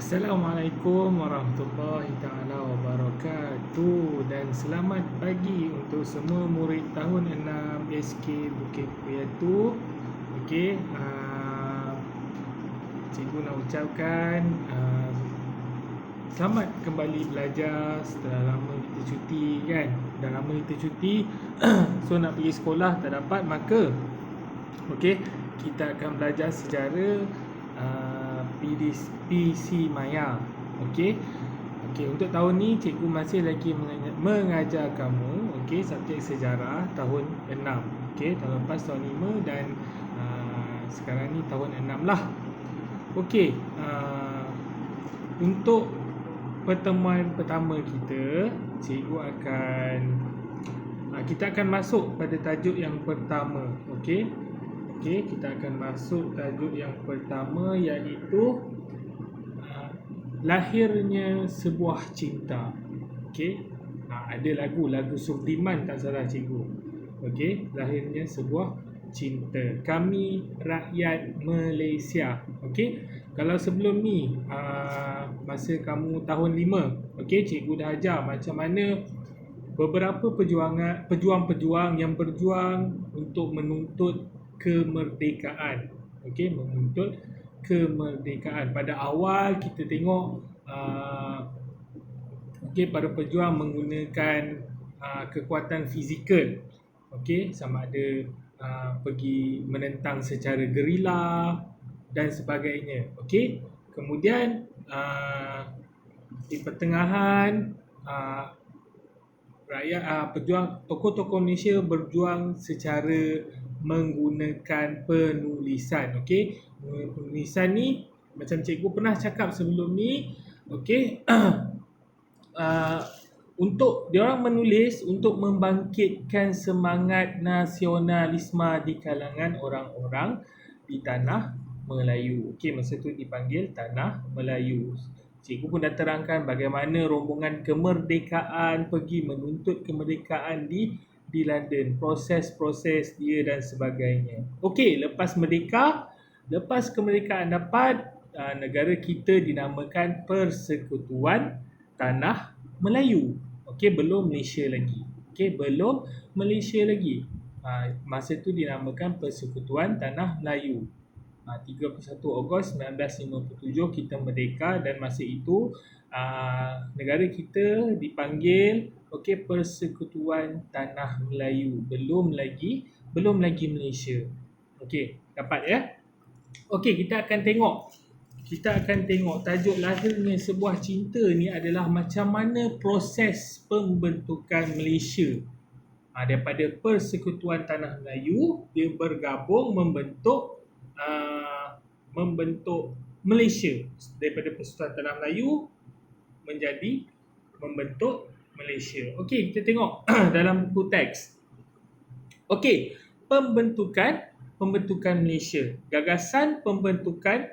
Assalamualaikum warahmatullahi taala wabarakatuh dan selamat pagi untuk semua murid tahun 6 SK Bukit Piatu. Okey, cikgu nak ucapkan selamat kembali belajar setelah lama kita cuti kan. Dah lama kita cuti so nak pergi sekolah tak dapat, maka okey, kita akan belajar sejarah PC Maya. Okey. Okey, untuk tahun ni cikgu masih lagi mengajar kamu subjek sejarah tahun 6. Okey, tahun lepas tahun 5 dan sekarang ni tahun 6 lah. Okey, untuk pertemuan pertama kita, cikgu akan kita akan masuk pada tajuk yang pertama. Okey. Okey, kita akan masuk tajuk yang pertama, iaitu lahirnya sebuah cinta. Okey. Ada lagu Sudirman tak salah cikgu. Okey, lahirnya sebuah cinta. Kami rakyat Malaysia. Okey. Kalau sebelum ni masa kamu tahun 5, okey, cikgu dah ajar macam mana beberapa pejuang-pejuang yang berjuang untuk menuntut kemerdekaan. Okey, menuntut kemerdekaan. Pada awal kita tengok para pejuang menggunakan kekuatan fizikal. Okey, sama ada pergi menentang secara gerila dan sebagainya. Okey, kemudian di pertengahan pejuang tokoh-tokoh Malaysia berjuang secara menggunakan penulisan. Okey, penulisan ni macam cikgu pernah cakap sebelum ni, okey, untuk diorang menulis untuk membangkitkan semangat nasionalisme di kalangan orang-orang di tanah Melayu. Okey, masa tu dipanggil tanah Melayu. Cikgu pun dah terangkan bagaimana rombongan kemerdekaan pergi menuntut kemerdekaan di London, proses-proses dia dan sebagainya. Okey, lepas kemerdekaan dapat, negara kita dinamakan Persekutuan Tanah Melayu. Okey, belum Malaysia lagi. Okey, belum Malaysia lagi. Masa tu dinamakan Persekutuan Tanah Melayu. 31 Ogos 1957 kita merdeka, dan masa itu negara kita dipanggil Persekutuan Tanah Melayu, belum lagi Malaysia. Okey, dapat ya? Okey, kita akan tengok tajuk lahirnya sebuah cinta ni adalah macam mana proses pembentukan Malaysia. Daripada Persekutuan Tanah Melayu, dia bergabung membentuk Malaysia. Daripada Persekutuan Tanah Melayu menjadi membentuk Malaysia. Okey, kita tengok dalam buku teks. Okey, pembentukan Malaysia. Gagasan pembentukan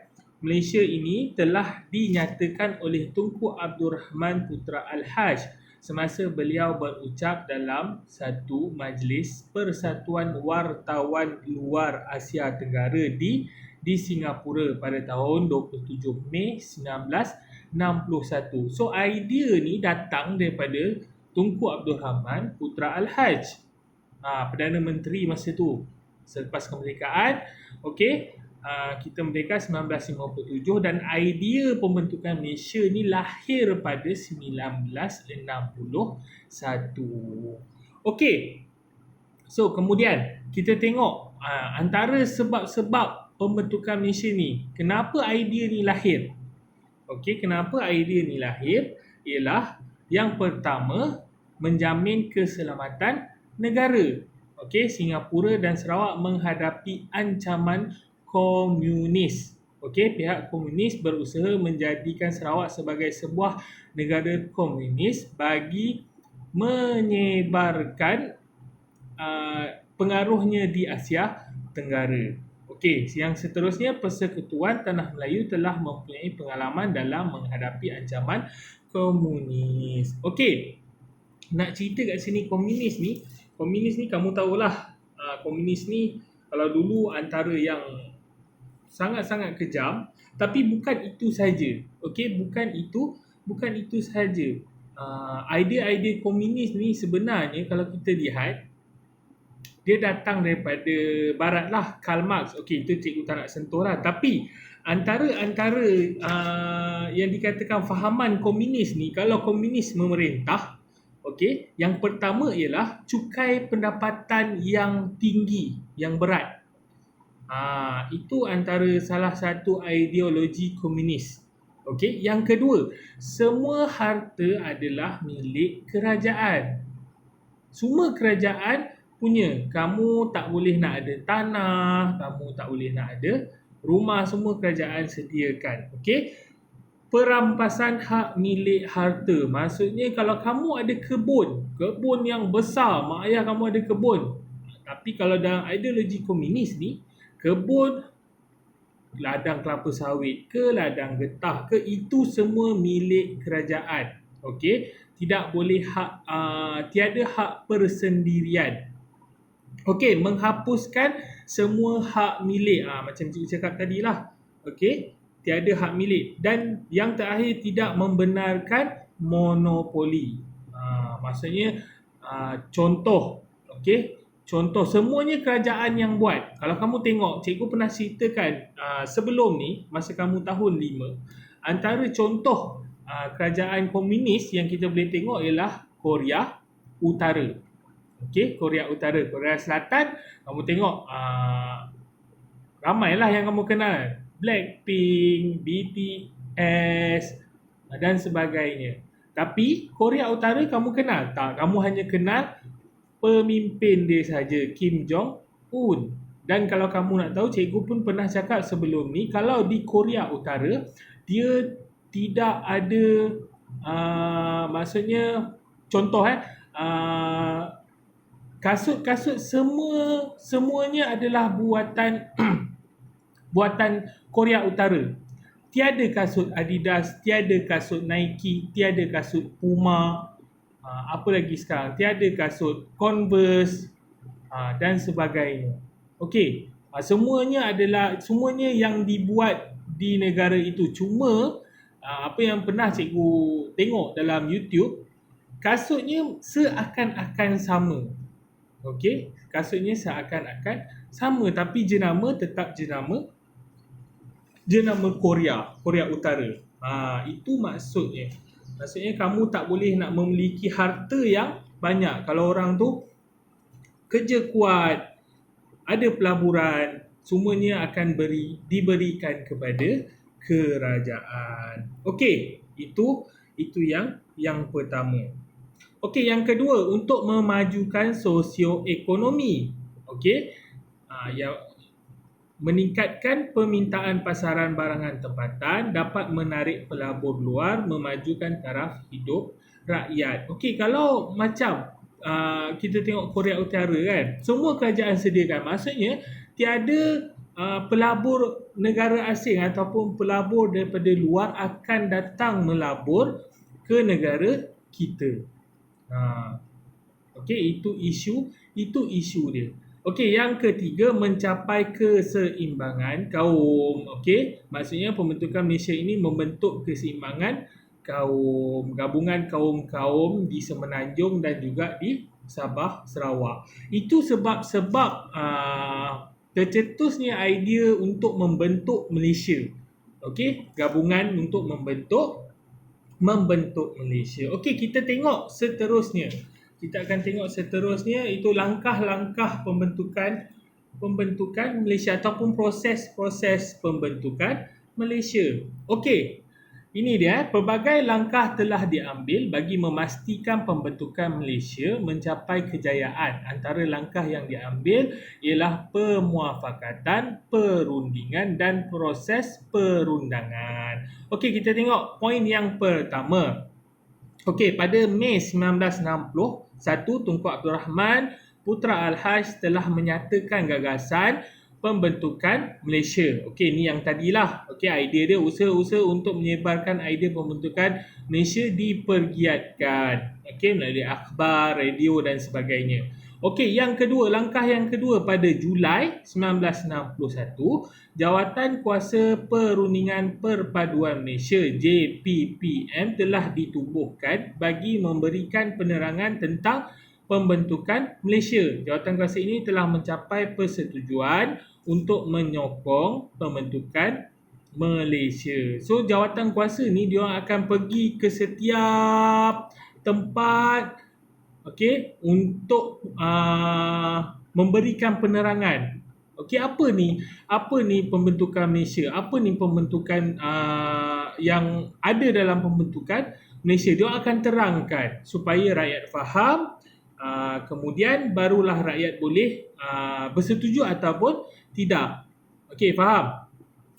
Malaysia ini telah dinyatakan oleh Tunku Abdul Rahman Putra Al-Haj semasa beliau berucap dalam satu majlis Persatuan Wartawan Luar Asia Tenggara di Singapura pada tahun 27 Mei 1961. So idea ni datang daripada Tunku Abdul Rahman Putra Al-Haj, Perdana Menteri masa tu selepas kemerdekaan. Okey, kita merdeka 1957 dan idea pembentukan Malaysia ni lahir pada 1961. Okey, so kemudian kita tengok antara sebab-sebab pembentukan Malaysia ni, kenapa idea ni lahir. Okey, kenapa idea ni lahir ialah yang pertama, menjamin keselamatan negara. Okey, Singapura dan Sarawak menghadapi ancaman komunis. Okey, pihak komunis berusaha menjadikan Sarawak sebagai sebuah negara komunis bagi menyebarkan pengaruhnya di Asia Tenggara. Okey, yang seterusnya, Persekutuan Tanah Melayu telah mempunyai pengalaman dalam menghadapi ancaman komunis. Okey, nak cerita kat sini komunis ni kamu tahulah, komunis ni kalau dulu antara yang sangat-sangat kejam, tapi bukan itu saja. Okey, bukan itu saja. Idea-idea komunis ni sebenarnya kalau kita lihat, dia datang daripada barat lah, Karl Marx. Okey, itu cikgu tak nak sentuh lah. Tapi antara yang dikatakan fahaman komunis ni, kalau komunis memerintah, okey, yang pertama ialah cukai pendapatan yang tinggi, yang berat. Itu antara salah satu ideologi komunis. Okey, yang kedua, semua harta adalah milik kerajaan. Semua kerajaan punya. Kamu tak boleh nak ada tanah, kamu tak boleh nak ada rumah, semua kerajaan sediakan. Okey? Perampasan hak milik harta. Maksudnya kalau kamu ada kebun yang besar, mak ayah kamu ada kebun. Tapi kalau dalam ideologi komunis ni, kebun, ladang kelapa sawit ke, ladang getah ke, itu semua milik kerajaan. Okey? Tidak boleh tiada hak persendirian. Okey, menghapuskan semua hak milik. Macam cikgu cakap tadi lah. Okey, tiada hak milik. Dan yang terakhir, tidak membenarkan monopoli. Maksudnya, contoh. Okey, contoh semuanya kerajaan yang buat. Kalau kamu tengok, cikgu pernah ceritakan sebelum ni, masa kamu tahun 5, antara contoh kerajaan komunis yang kita boleh tengok ialah Korea Utara. Okey, Korea Utara. Korea Selatan, kamu tengok ramailah yang kamu kenal. Blackpink, BTS dan sebagainya. Tapi Korea Utara kamu kenal tak? Kamu hanya kenal pemimpin dia saja, Kim Jong Un. Dan kalau kamu nak tahu, cikgu pun pernah cakap sebelum ni, kalau di Korea Utara, dia tidak ada maksudnya contoh kasut-kasut semuanya adalah buatan buatan Korea Utara. Tiada kasut Adidas, tiada kasut Nike, tiada kasut Puma, apa lagi sekarang, tiada kasut Converse dan sebagainya. Okey, semuanya yang dibuat di negara itu. Cuma apa yang pernah cikgu tengok dalam YouTube, kasutnya seakan-akan sama. Okey, kasutnya seakan-akan sama, tapi jenama tetap jenama Korea Utara. Itu maksudnya. Maksudnya kamu tak boleh nak memiliki harta yang banyak. Kalau orang tu kerja kuat, ada pelaburan, semuanya akan diberikan kepada kerajaan. Okey, itu yang pertama. Okey, yang kedua, untuk memajukan sosioekonomi. Okey, yang meningkatkan permintaan pasaran barangan tempatan, dapat menarik pelabur luar, memajukan taraf hidup rakyat. Okey, kalau macam kita tengok Korea Utara kan, semua kerajaan sediakan. Maksudnya tiada pelabur negara asing ataupun pelabur daripada luar akan datang melabur ke negara kita. Okey, itu isu dia. Okey, yang ketiga, mencapai keseimbangan kaum. Okey, maksudnya pembentukan Malaysia ini membentuk keseimbangan kaum, gabungan kaum-kaum di Semenanjung dan juga di Sabah, Sarawak. Itu sebab tercetusnya idea untuk membentuk Malaysia. Okey, gabungan untuk membentuk Malaysia. Okey, kita tengok seterusnya. Kita akan tengok seterusnya, itu langkah-langkah pembentukan Malaysia ataupun proses pembentukan Malaysia. Okey, ini dia, pelbagai langkah telah diambil bagi memastikan pembentukan Malaysia mencapai kejayaan. Antara langkah yang diambil ialah pemuafakatan, perundingan dan proses perundangan. Okey, kita tengok poin yang pertama. Okey, pada Mei 1961, Tunku Abdul Rahman Putra Al-Haj telah menyatakan gagasan pembentukan Malaysia. Okey, ni yang tadilah. Okey, idea dia, usaha-usaha untuk menyebarkan idea pembentukan Malaysia dipergiatkan. Okey, melalui akhbar, radio dan sebagainya. Okey, langkah yang kedua pada Julai 1961, Jawatan Kuasa Perundingan Perpaduan Malaysia JPPM telah ditubuhkan bagi memberikan penerangan tentang pembentukan Malaysia. Jawatan kuasa ini telah mencapai persetujuan untuk menyokong pembentukan Malaysia. So jawatan kuasa ni diorang akan pergi ke setiap tempat, okey, untuk memberikan penerangan. Okey, apa ni? Apa ni pembentukan Malaysia? Apa ni pembentukan yang ada dalam pembentukan Malaysia? Dia akan terangkan supaya rakyat faham, kemudian barulah rakyat boleh bersetuju ataupun tidak. Okey, faham?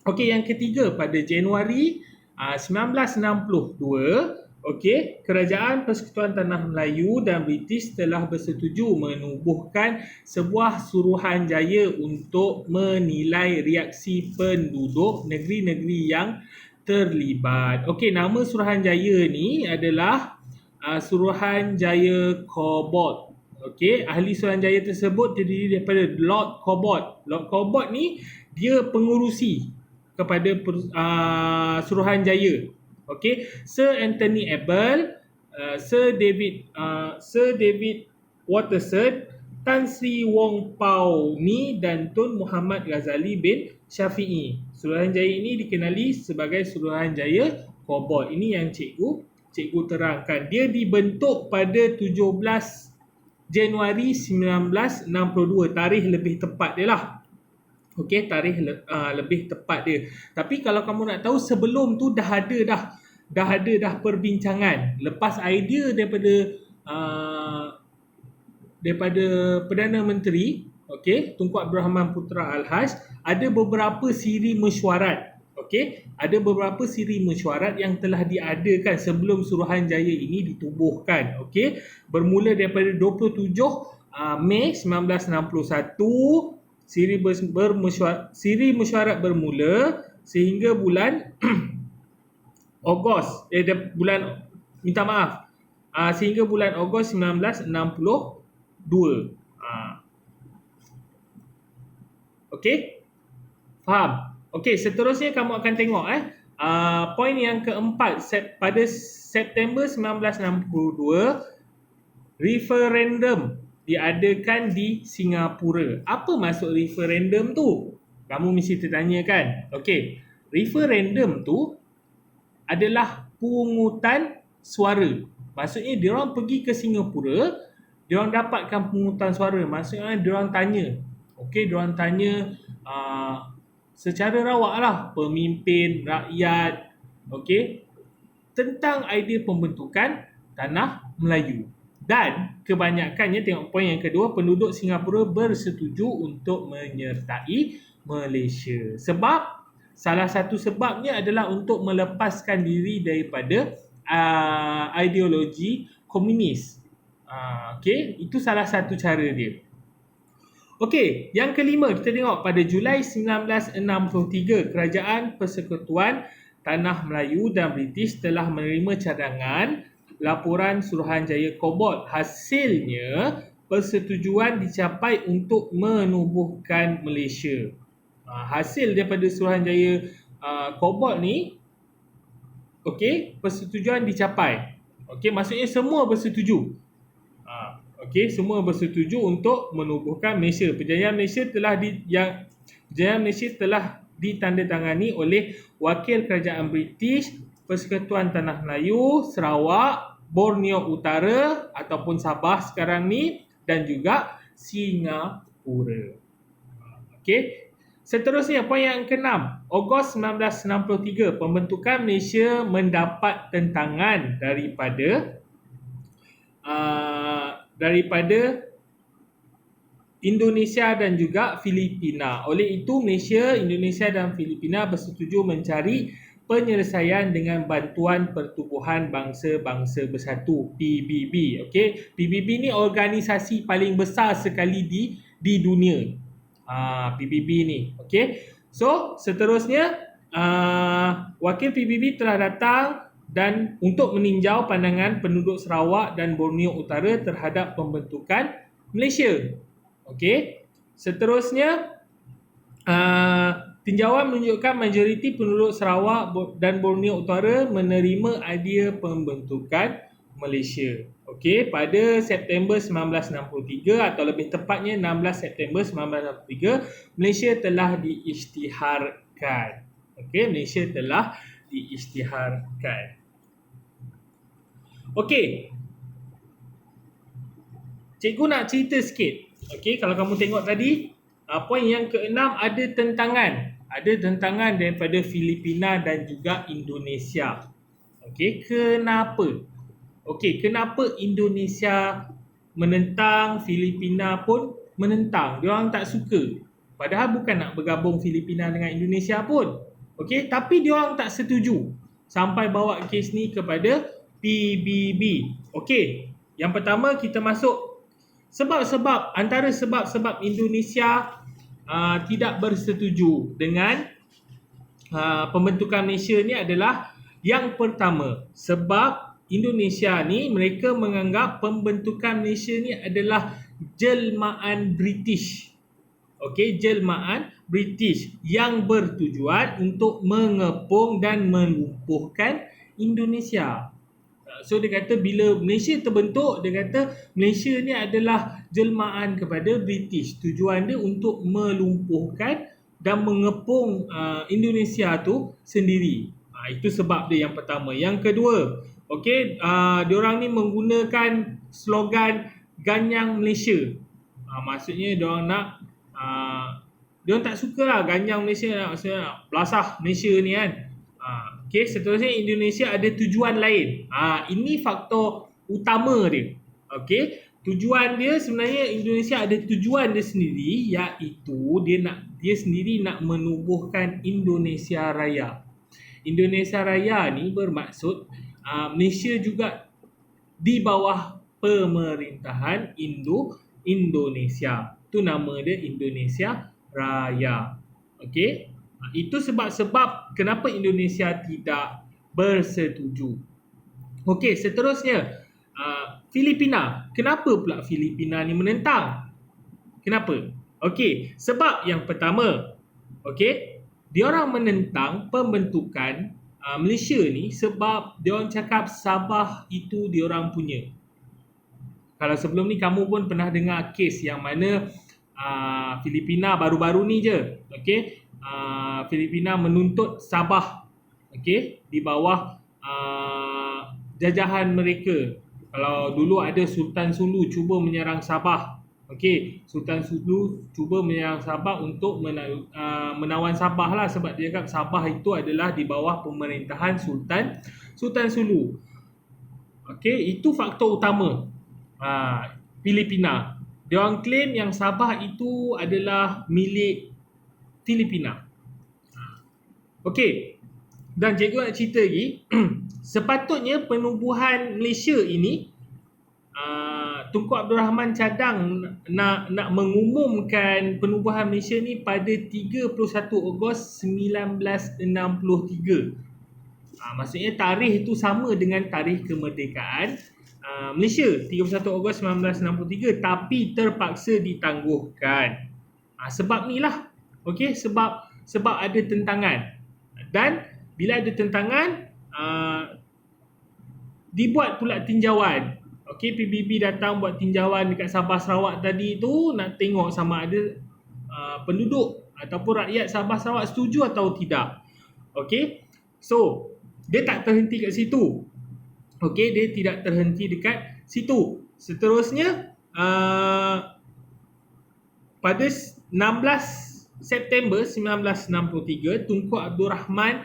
Okey, yang ketiga pada Januari 1962, okey, Kerajaan Persekutuan Tanah Melayu dan British telah bersetuju menubuhkan sebuah suruhanjaya untuk menilai reaksi penduduk negeri-negeri yang terlibat. Okey, nama suruhanjaya ni adalah Suruhanjaya Cobbold. Okey, ahli suruhanjaya tersebut terdiri daripada Lord Cobbold. Lord Cobbold ni dia pengurusi kepada Suruhanjaya. Okey, Sir Anthony Abel, Sir David Watterson, Tan Sri Wong Pao Ni dan Tun Muhammad Ghazali bin Syafi'i. Suruhanjaya ini dikenali sebagai Suruhanjaya Cobbold. Ini yang cikgu terangkan. Dia dibentuk pada 17 Januari 1962. Tarikh lebih tepat dia lah. Okey, tarikh lebih tepat dia. Tapi kalau kamu nak tahu, sebelum tu dah ada perbincangan. Lepas idea daripada Perdana Menteri, okey, Tunku Abdul Rahman Putra Al-Haj, ada beberapa siri mesyuarat. Okey, ada beberapa siri mesyuarat yang telah diadakan sebelum Suruhanjaya ini ditubuhkan. Okey, bermula daripada 27 Mei 1961, siri mesyuarat bermula sehingga bulan Ogos sehingga bulan Ogos 1962. Okey, faham? Okey, seterusnya kamu akan tengok poin yang keempat, pada September 1962 referendum diadakan di Singapura. Apa maksud referendum tu? Kamu mesti tertanya kan? Okey, referendum tu adalah pungutan suara. Maksudnya diorang pergi ke Singapura, diorang dapatkan pungutan suara. Maksudnya diorang tanya. Okey, diorang tanya secara rawak lah pemimpin rakyat, okey, tentang idea pembentukan Tanah Melayu. Dan kebanyakannya, tengok poin yang kedua, penduduk Singapura bersetuju untuk menyertai Malaysia. Sebab salah satu sebabnya adalah untuk melepaskan diri daripada ideologi komunis. Okey, itu salah satu cara dia. Okey, yang kelima kita tengok pada Julai 1963, Kerajaan Persekutuan Tanah Melayu dan British telah menerima cadangan laporan Suruhanjaya Cobbold. Hasilnya, persetujuan dicapai untuk menubuhkan Malaysia. Hasil daripada Suruhanjaya Cobbold ni, okey, persetujuan dicapai. Okey, maksudnya semua bersetuju. Okey, semua bersetuju untuk menubuhkan Malaysia. Perjanjian Malaysia telah ditandatangani oleh Wakil Kerajaan British, Persekutuan Tanah Melayu, Sarawak, Borneo Utara ataupun Sabah sekarang ni, dan juga Singapura. Okey. Seterusnya, poin yang ke-6, Ogos 1963, pembentukan Malaysia mendapat tentangan daripada Indonesia dan juga Filipina. Oleh itu, Malaysia, Indonesia dan Filipina bersetuju mencari penyelesaian dengan bantuan Pertubuhan Bangsa-Bangsa Bersatu, PBB. Okey, PBB ni organisasi paling besar sekali di dunia. PBB ni. Okey. So, seterusnya wakil PBB telah datang dan untuk meninjau pandangan penduduk Sarawak dan Borneo Utara terhadap pembentukan Malaysia. Okey. Seterusnya, tinjauan menunjukkan majoriti penduduk Sarawak dan Borneo Utara menerima idea pembentukan Malaysia. Okey, pada September 1963 atau lebih tepatnya 16 September 1963, Malaysia telah diisytiharkan. Okey, Malaysia telah diisytiharkan. Okey, cikgu nak cerita sikit. Okey, kalau kamu tengok tadi, poin yang keenam ada tentangan. Ada tentangan daripada Filipina dan juga Indonesia. Okey, kenapa? Okey, kenapa Indonesia menentang, Filipina pun menentang? Diorang tak suka. Padahal bukan nak bergabung Filipina dengan Indonesia pun. Okey, tapi diorang tak setuju. Sampai bawa kes ni kepada PBB. Okey, yang pertama kita masuk sebab-sebab, antara sebab-sebab Indonesia tidak bersetuju dengan pembentukan Malaysia ni adalah, yang pertama, sebab Indonesia ni mereka menganggap pembentukan Malaysia ni adalah jelmaan British. Okey, jelmaan British yang bertujuan untuk mengepung dan melumpuhkan Indonesia. So dia kata bila Malaysia terbentuk, dia kata Malaysia ni adalah jelmaan kepada British. Tujuan dia untuk melumpuhkan dan mengepung Indonesia tu sendiri. Itu sebab dia yang pertama. Yang kedua, okey, diorang ni menggunakan slogan Ganyang Malaysia. Maksudnya diorang nak, diorang tak suka lah Ganyang Malaysia, maksudnya nak belasah Malaysia ni kan. Okey, seterusnya Indonesia ada tujuan lain. Ini faktor utama dia. Okey, tujuan dia sebenarnya Indonesia ada tujuan dia sendiri, iaitu dia sendiri nak menubuhkan Indonesia Raya. Indonesia Raya ni bermaksud Malaysia juga di bawah pemerintahan Indonesia. Tu nama dia Indonesia Raya. Okey. Itu sebab-sebab kenapa Indonesia tidak bersetuju. Okey, seterusnya Filipina. Kenapa pula Filipina ni menentang? Kenapa? Okey, sebab yang pertama, okey, diorang menentang pembentukan Malaysia ni sebab diorang cakap Sabah itu diorang punya. Kalau sebelum ni kamu pun pernah dengar kes yang mana Filipina baru-baru ni je, okey, Filipina menuntut Sabah, okey, di bawah jajahan mereka. Kalau dulu ada Sultan Sulu cuba menyerang Sabah, okey, Sultan Sulu cuba menyerang Sabah untuk menawan Sabah lah, sebab dia cakap Sabah itu adalah di bawah pemerintahan Sultan Sulu. Okey, itu faktor utama Filipina. Diorang claim yang Sabah itu adalah milik Filipina. Okey, dan cikgu nak cerita lagi. Sepatutnya penubuhan Malaysia ini, Tunku Abdul Rahman cadang nak mengumumkan penubuhan Malaysia ni pada 31 Ogos 1963. Maksudnya tarikh itu sama dengan tarikh kemerdekaan Malaysia, 31 Ogos 1963, tapi terpaksa ditangguhkan. Sebab ni lah. Okey, sebab ada tentangan. Dan bila ada tentangan, dibuat pula tinjauan. Okey, PBB datang buat tinjauan dekat Sabah Sarawak tadi tu, nak tengok sama ada penduduk ataupun rakyat Sabah Sarawak setuju atau tidak. Okey, so dia tak terhenti kat situ. Okey, dia tidak terhenti dekat situ. Seterusnya, pada 16 September 1963, Tunku Abdul Rahman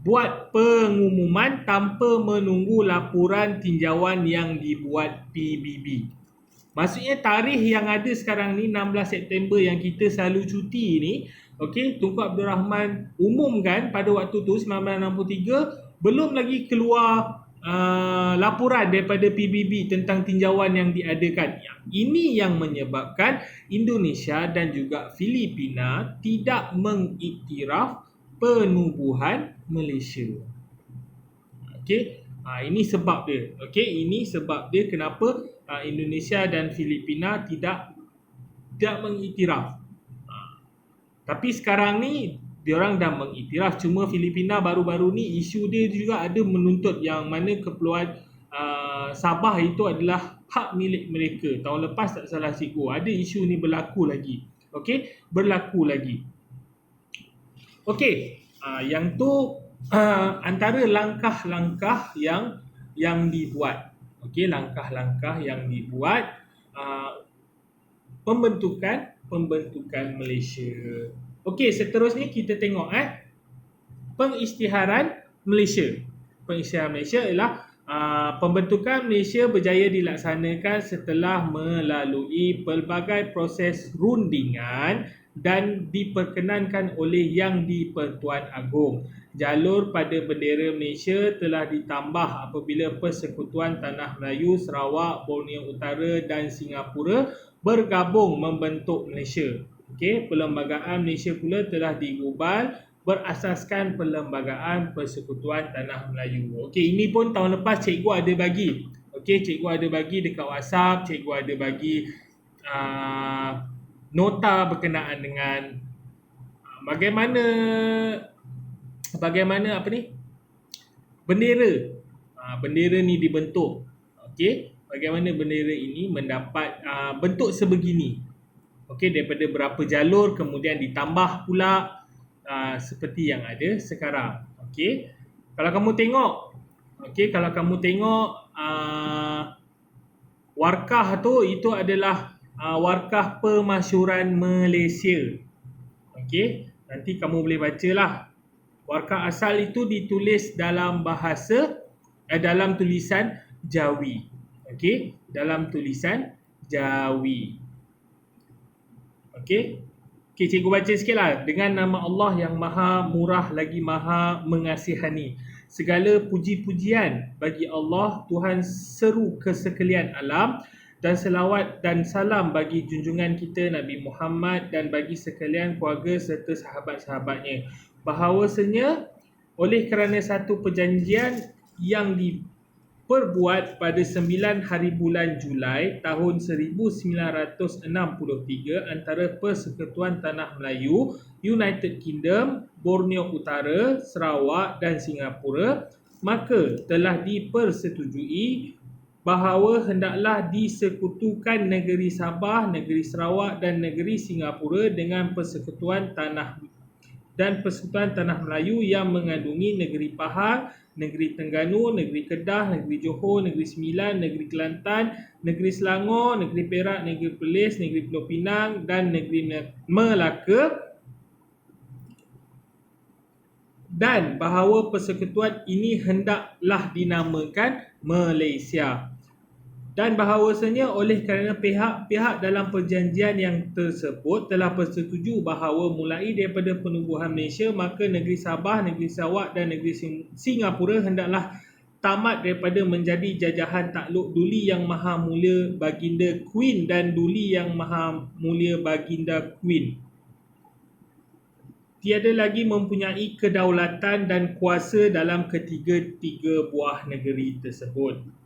buat pengumuman tanpa menunggu laporan tinjauan yang dibuat PBB. Maksudnya tarikh yang ada sekarang ni, 16 September yang kita selalu cuti ni, okey, Tunku Abdul Rahman umumkan pada waktu tu 1963, belum lagi keluar laporan daripada PBB tentang tinjauan yang diadakan. Ini yang menyebabkan Indonesia dan juga Filipina tidak mengiktiraf penubuhan Malaysia. Okey, Ini sebab dia. Okey, ini sebab dia kenapa Indonesia dan Filipina tidak mengiktiraf. Tapi sekarang ni diorang dah mengiktiraf, cuma Filipina baru-baru ni isu dia juga ada menuntut yang mana kepulauan Sabah itu adalah hak milik mereka. Tahun lepas tak salah cikgu, ada isu ni berlaku lagi. Okey, berlaku lagi. Okey, yang tu antara langkah-langkah yang dibuat. Okey, langkah-langkah yang dibuat pembentukan Malaysia. Okey, seterusnya kita tengok pengisytiharan Malaysia. Pengisytiharan Malaysia ialah pembentukan Malaysia berjaya dilaksanakan setelah melalui pelbagai proses rundingan dan diperkenankan oleh Yang di-Pertuan Agong. Jalur pada bendera Malaysia telah ditambah apabila Persekutuan Tanah Melayu, Sarawak, Borneo Utara dan Singapura bergabung membentuk Malaysia. Okey, Perlembagaan Malaysia pula telah digubal berasaskan Perlembagaan Persekutuan Tanah Melayu. Okey, ini pun tahun lepas cikgu ada bagi. Okey, cikgu ada bagi dekat WhatsApp, cikgu ada bagi nota berkenaan dengan bagaimana apa ni? Bendera ni dibentuk. Okey, bagaimana bendera ini mendapat bentuk sebegini. Okey, daripada berapa jalur kemudian ditambah pula seperti yang ada sekarang. Okey, kalau kamu tengok warkah tu itu adalah warkah Permasyuran Malaysia. Okey, nanti kamu boleh bacalah. Warkah asal itu ditulis dalam dalam tulisan Jawi. Okey, dalam tulisan Jawi. Okey, cikgu baca sikitlah. Dengan nama Allah yang Maha Murah lagi Maha Mengasihani. Segala puji-pujian bagi Allah, Tuhan seru kesekalian alam, dan selawat dan salam bagi junjungan kita Nabi Muhammad dan bagi sekalian keluarga serta sahabat-sahabatnya. Bahawasanya oleh kerana satu perjanjian yang diperbuat pada 9 hari bulan Julai tahun 1963 antara Persekutuan Tanah Melayu, United Kingdom, Borneo Utara, Sarawak dan Singapura, maka telah dipersetujui bahawa hendaklah disekutukan negeri Sabah, negeri Sarawak dan negeri Singapura dengan Persekutuan Tanah Melayu yang mengandungi negeri Pahang, negeri Terengganu, negeri Kedah, negeri Johor, negeri Sembilan, negeri Kelantan, negeri Selangor, negeri Perak, negeri Perlis, negeri Pulau Pinang dan negeri Melaka, dan bahawa persekutuan ini hendaklah dinamakan Malaysia. Dan bahawasanya oleh kerana pihak-pihak dalam perjanjian yang tersebut telah bersetuju bahawa mulai daripada penubuhan Malaysia, maka negeri Sabah, negeri Sarawak dan negeri Singapura hendaklah tamat daripada menjadi jajahan takluk Duli Yang Maha Mulia Baginda Queen dan Duli Yang Maha Mulia Baginda Queen. Tiada lagi mempunyai kedaulatan dan kuasa dalam ketiga-tiga buah negeri tersebut.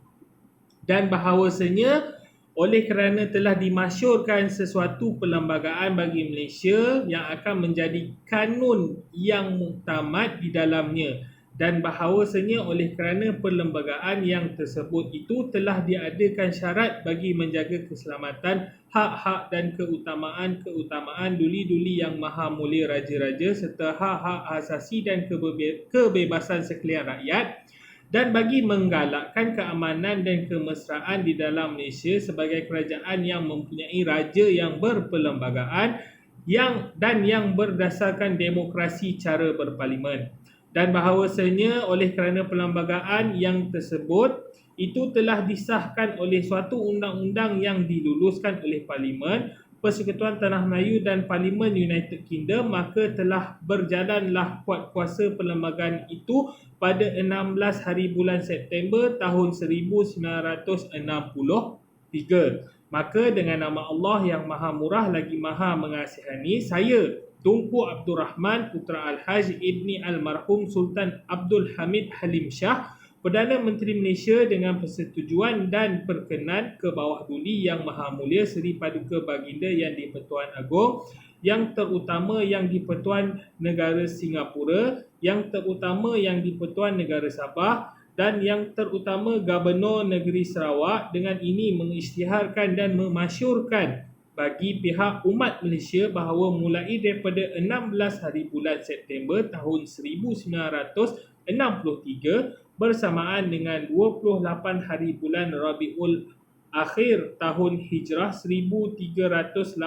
Dan bahawasanya oleh kerana telah dimasyurkan sesuatu perlembagaan bagi Malaysia yang akan menjadi kanun yang muktamad di dalamnya, dan bahawasanya oleh kerana perlembagaan yang tersebut itu telah diadakan syarat bagi menjaga keselamatan, hak-hak dan keutamaan duli-duli yang maha mulia raja-raja serta hak-hak asasi dan kebebasan sekalian rakyat, dan bagi menggalakkan keamanan dan kemesraan di dalam Malaysia sebagai kerajaan yang mempunyai raja yang berperlembagaan yang berdasarkan demokrasi cara berparlimen. Dan bahawasanya oleh kerana perlembagaan yang tersebut itu telah disahkan oleh suatu undang-undang yang diluluskan oleh Parlimen, Persekutuan Tanah Melayu dan Parlimen United Kingdom, maka telah berjalanlah kuat kuasa perlembagaan itu pada 16 hari bulan September tahun 1963. Maka dengan nama Allah yang Maha Murah lagi Maha Mengasihani, saya Tunku Abdul Rahman Putra Al-Haj Ibni Almarhum Sultan Abdul Hamid Halim Shah, Perdana Menteri Malaysia dengan persetujuan dan perkenan ke bawah duli Yang Maha Mulia Seri Paduka Baginda Yang di-Pertuan Agong, Yang Terutama Yang di-Pertuan Negara Singapura, Yang Terutama Yang di-Pertuan Negara Sabah dan Yang Terutama Gubernur Negeri Sarawak, dengan ini mengisytiharkan dan memasyurkan bagi pihak umat Malaysia bahawa mulai daripada 16 hari bulan September tahun 1963 bersamaan dengan 28 hari bulan Rabiul Akhir tahun Hijrah 1383,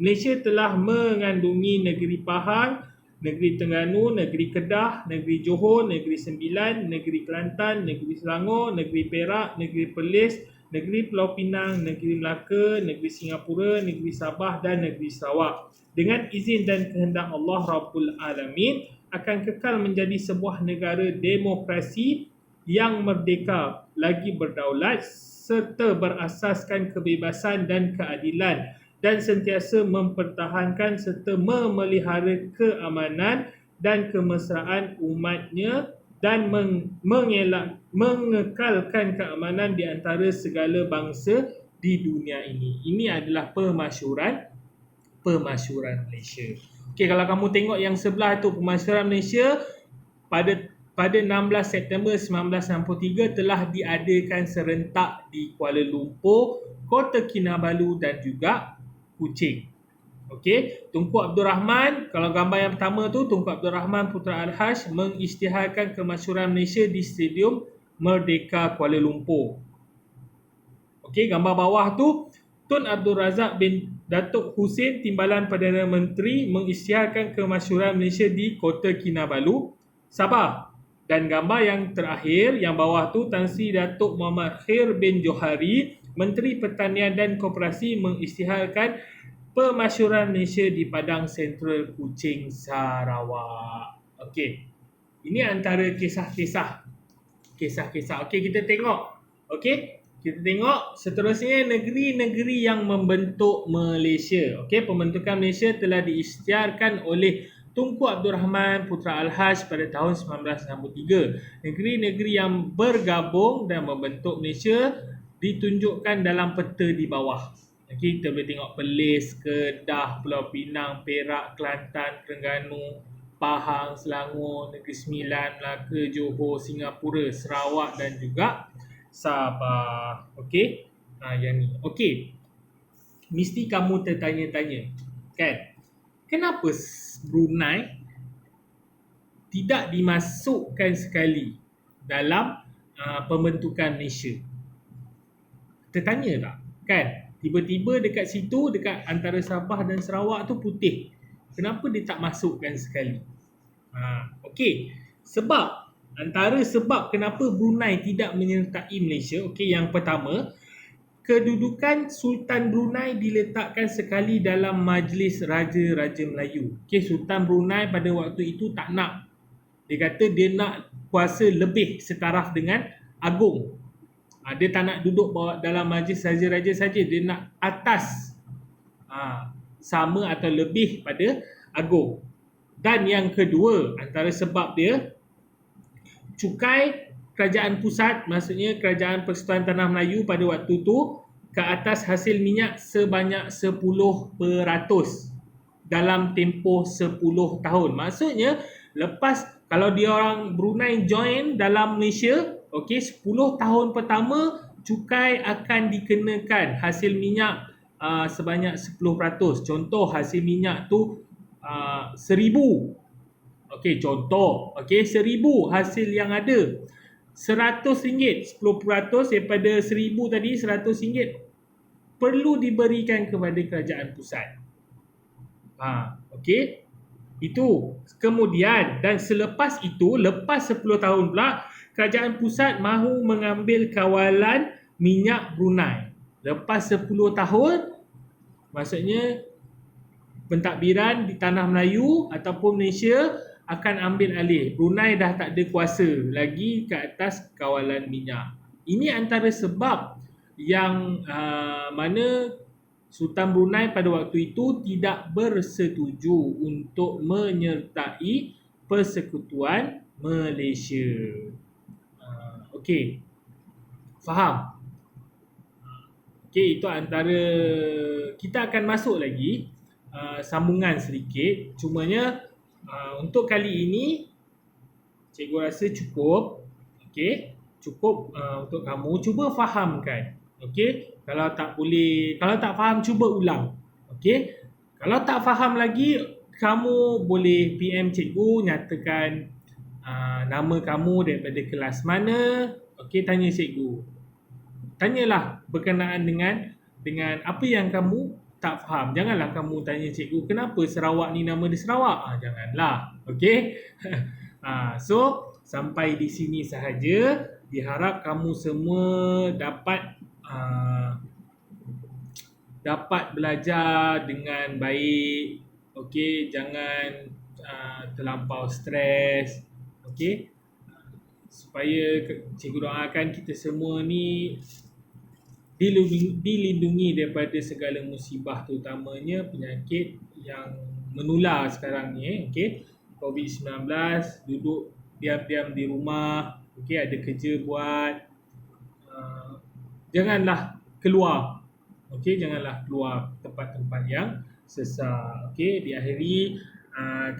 Malaysia telah mengandungi negeri Pahang, negeri Terengganu, negeri Kedah, negeri Johor, negeri Sembilan, negeri Kelantan, negeri Selangor, negeri Perak, negeri Perlis, negeri Pulau Pinang, negeri Melaka, negeri Singapura, negeri Sabah dan negeri Sarawak. Dengan izin dan kehendak Allah Rabbul Alamin, akan kekal menjadi sebuah negara demokrasi yang merdeka, lagi berdaulat serta berasaskan kebebasan dan keadilan, dan sentiasa mempertahankan serta memelihara keamanan dan kemesraan umatnya dan mengekalkan keamanan di antara segala bangsa di dunia ini. Ini adalah pemasyuran Malaysia. Okey, kalau kamu tengok yang sebelah tu, pemasyuran Malaysia pada 16 September 1963 telah diadakan serentak di Kuala Lumpur, Kota Kinabalu dan juga Kuching. Okey, Tunku Abdul Rahman, kalau gambar yang pertama tu, Tunku Abdul Rahman Putra Al-Haj mengisytiharkan kemasyhuran Malaysia di Stadium Merdeka Kuala Lumpur. Okey, gambar bawah tu, Tun Abdul Razak bin Datuk Hussein Timbalan Perdana Menteri mengisytiharkan kemasyhuran Malaysia di Kota Kinabalu, Sabah. Dan gambar yang terakhir, yang bawah tu, Tan Sri Datuk Muhammad Khair bin Johari, Menteri Pertanian dan Koperasi mengisytiharkan pemasyhuran Malaysia di Padang Sentral, Kuching, Sarawak. Okey. Ini antara kisah-kisah. Okey, kita tengok. Okey. Kita tengok seterusnya negeri-negeri yang membentuk Malaysia. Okey, pembentukan Malaysia telah diisytiharkan oleh Tunku Abdul Rahman Putra Al-Haj pada tahun 1963. Negeri-negeri yang bergabung dan membentuk Malaysia ditunjukkan dalam peta di bawah. Okay, kita boleh tengok Perlis, Kedah, Pulau Pinang, Perak, Kelantan, Terengganu, Pahang, Selangor, Negeri Sembilan, Melaka, Johor, Singapura, Sarawak dan juga Sabah. Okey. Yang ni. Okey. Mesti kamu tertanya-tanya, kan? Kenapa Brunei tidak dimasukkan sekali dalam pembentukan Malaysia? Tertanya tak? Kan? Tiba-tiba dekat situ, dekat antara Sabah dan Sarawak tu putih. Kenapa dia tak masukkan sekali? Okey. Antara sebab kenapa Brunei tidak menyertai Malaysia, okey, yang pertama, kedudukan Sultan Brunei diletakkan sekali dalam Majlis Raja-Raja Melayu. Okey, Sultan Brunei pada waktu itu tak nak. Dia kata dia nak kuasa lebih setaraf dengan Agong. Dia tak nak duduk dalam majlis raja-raja saja, dia nak atas sama atau lebih pada Agong. Dan yang kedua, antara sebab dia, cukai kerajaan pusat, maksudnya Kerajaan Persekutuan Tanah Melayu pada waktu tu ke atas hasil minyak sebanyak 10% dalam tempoh 10 tahun. Maksudnya lepas kalau dia orang Brunei join dalam Malaysia, okey, 10 tahun pertama cukai akan dikenakan hasil minyak sebanyak 10%. Contoh hasil minyak tu 1,000. Okey, contoh. Okey, 1,000 hasil yang ada. RM100, 10% daripada 1,000 tadi, RM100 perlu diberikan kepada kerajaan pusat. Okey. Itu. Kemudian dan selepas itu, lepas 10 tahun pula, kerajaan pusat mahu mengambil kawalan minyak Brunei. Lepas 10 tahun, maksudnya pentadbiran di Tanah Melayu ataupun Malaysia akan ambil alih. Brunei dah tak ada kuasa lagi ke atas kawalan minyak. Ini antara sebab yang mana Sultan Brunei pada waktu itu tidak bersetuju untuk menyertai Persekutuan Malaysia. Okey. Faham? Okey, itu antara, kita akan masuk lagi sambungan sedikit. Cumanya untuk kali ini cikgu rasa cukup. Okey, cukup untuk kamu cuba fahamkan. Okey, kalau tak boleh, kalau tak faham cuba ulang. Okey, kalau tak faham lagi kamu boleh PM cikgu, nyatakan nama kamu daripada kelas mana. Okey, tanya cikgu. Tanyalah berkenaan dengan apa yang kamu tak faham. Janganlah kamu tanya cikgu, kenapa Sarawak ni nama dia Sarawak? Janganlah. Okey. So sampai di sini sahaja. Diharap kamu semua dapat belajar dengan baik. Okey, jangan terlampau stres. Okey. Supaya cikgu doakan kita semua ni dilindungi daripada segala musibah, terutamanya penyakit yang menular sekarang ni. Okey, COVID-19, duduk diam-diam di rumah. Okey, ada kerja buat. Janganlah keluar. Okey, janganlah keluar tempat-tempat yang sesak. Okey, diakhiri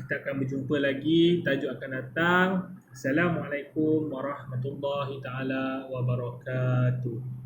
kita akan berjumpa lagi tajuk akan datang. Assalamualaikum warahmatullahi taala wabarakatuh.